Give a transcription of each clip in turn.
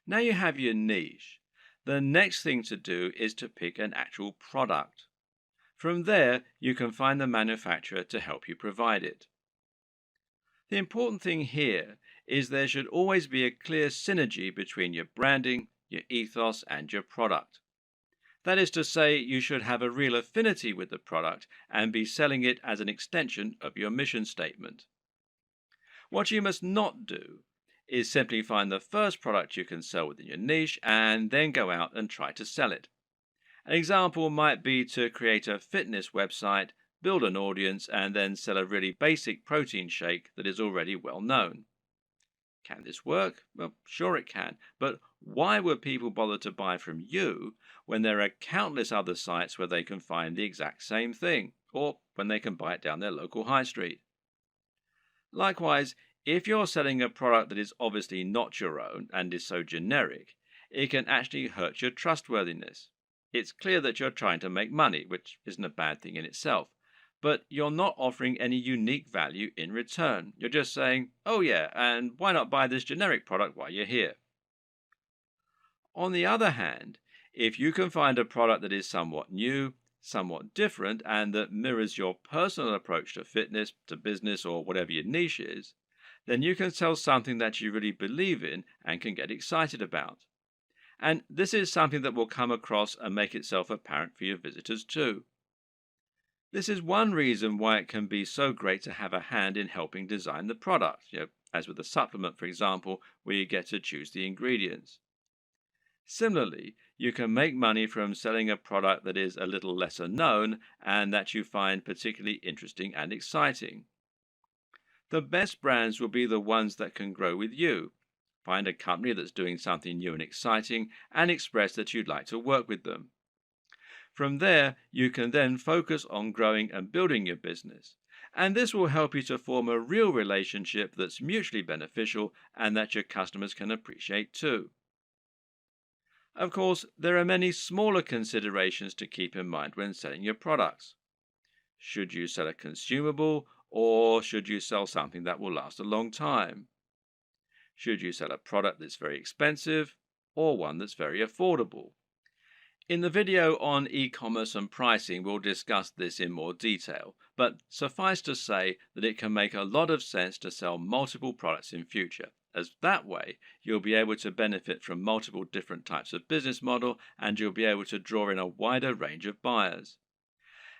Now you have your niche. The next thing to do is to pick an actual product. From there, you can find the manufacturer to help you provide it. The important thing here is there should always be a clear synergy between your branding, your ethos, and your product. That is to say, you should have a real affinity with the product and be selling it as an extension of your mission statement. What you must not do is simply find the first product you can sell within your niche and then go out and try to sell it. An example might be to create a fitness website, build an audience, and then sell a really basic protein shake that is already well known. Can this work? Well, sure it can, but why would people bother to buy from you when there are countless other sites where they can find the exact same thing, or when they can buy it down their local high street? Likewise, if you're selling a product that is obviously not your own and is so generic, it can actually hurt your trustworthiness. It's clear that you're trying to make money, which isn't a bad thing in itself, but you're not offering any unique value in return. You're just saying, oh yeah, and why not buy this generic product while you're here? On the other hand, if you can find a product that is somewhat new, somewhat different, and that mirrors your personal approach to fitness, to business, or whatever your niche is, then you can sell something that you really believe in and can get excited about. And this is something that will come across and make itself apparent for your visitors too. This is one reason why it can be so great to have a hand in helping design the product, as with a supplement, for example, where you get to choose the ingredients. Similarly, you can make money from selling a product that is a little lesser known and that you find particularly interesting and exciting. The best brands will be the ones that can grow with you. Find a company that's doing something new and exciting and express that you'd like to work with them. From there, you can then focus on growing and building your business. And this will help you to form a real relationship that's mutually beneficial and that your customers can appreciate too. Of course, there are many smaller considerations to keep in mind when selling your products. Should you sell a consumable or should you sell something that will last a long time? Should you sell a product that's very expensive or one that's very affordable? In the video on e-commerce and pricing, we'll discuss this in more detail, but suffice to say that it can make a lot of sense to sell multiple products in future, as that way you'll be able to benefit from multiple different types of business model and you'll be able to draw in a wider range of buyers.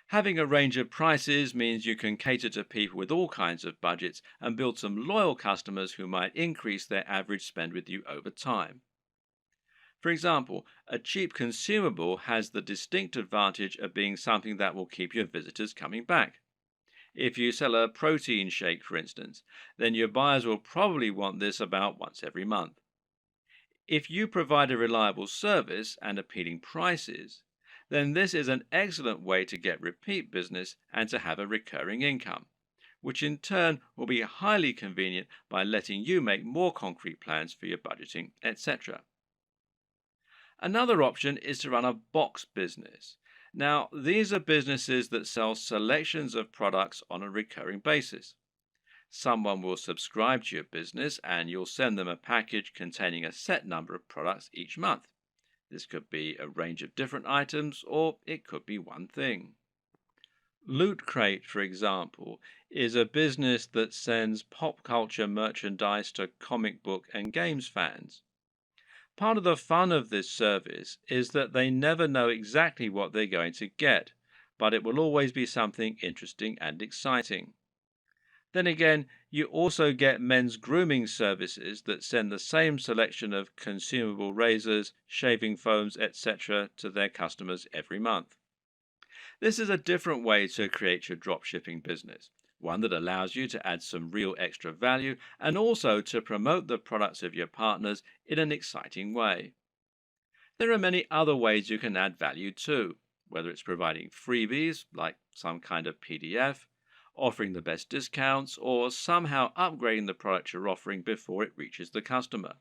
Having a range of prices means you can cater to people with all kinds of budgets and build some loyal customers who might increase their average spend with you over time. For example, a cheap consumable has the distinct advantage of being something that will keep your visitors coming back. If you sell a protein shake, for instance, then your buyers will probably want this about once every month. If you provide a reliable service and appealing prices, then this is an excellent way to get repeat business and to have a recurring income, which in turn will be highly convenient by letting you make more concrete plans for your budgeting, etc. Another option is to run a box business. Now, these are businesses that sell selections of products on a recurring basis. Someone will subscribe to your business and you'll send them a package containing a set number of products each month. This could be a range of different items or it could be one thing. Loot Crate, for example, is a business that sends pop culture merchandise to comic book and games fans. Part of the fun of this service is that they never know exactly what they're going to get, but it will always be something interesting and exciting. Then again, you also get men's grooming services that send the same selection of consumable razors, shaving foams, etc. to their customers every month. This is a different way to create your dropshipping business, one that allows you to add some real extra value and also to promote the products of your partners in an exciting way. There are many other ways you can add value too, whether it's providing freebies like some kind of PDF, offering the best discounts, or somehow upgrading the product you're offering before it reaches the customer.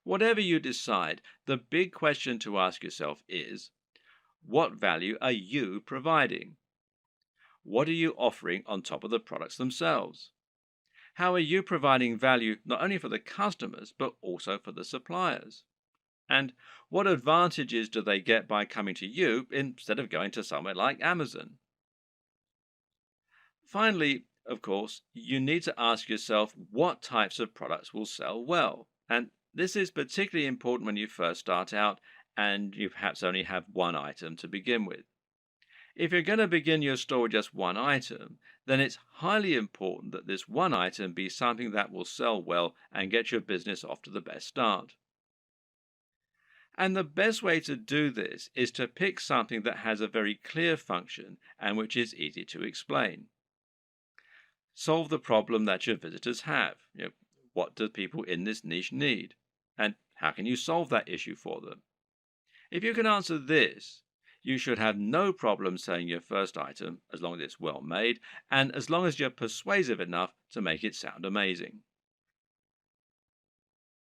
Whatever you decide, the big question to ask yourself is, what value are you providing? What are you offering on top of the products themselves? How are you providing value not only for the customers, but also for the suppliers? And what advantages do they get by coming to you instead of going to somewhere like Amazon? Finally, of course, you need to ask yourself what types of products will sell well. And this is particularly important when you first start out and you perhaps only have one item to begin with. If you're going to begin your store with just one item, then it's highly important that this one item be something that will sell well and get your business off to the best start. And the best way to do this is to pick something that has a very clear function and which is easy to explain. Solve the problem that your visitors have. What do people in this niche need? And how can you solve that issue for them? If you can answer this, you should have no problem selling your first item as long as it's well made and as long as you're persuasive enough to make it sound amazing.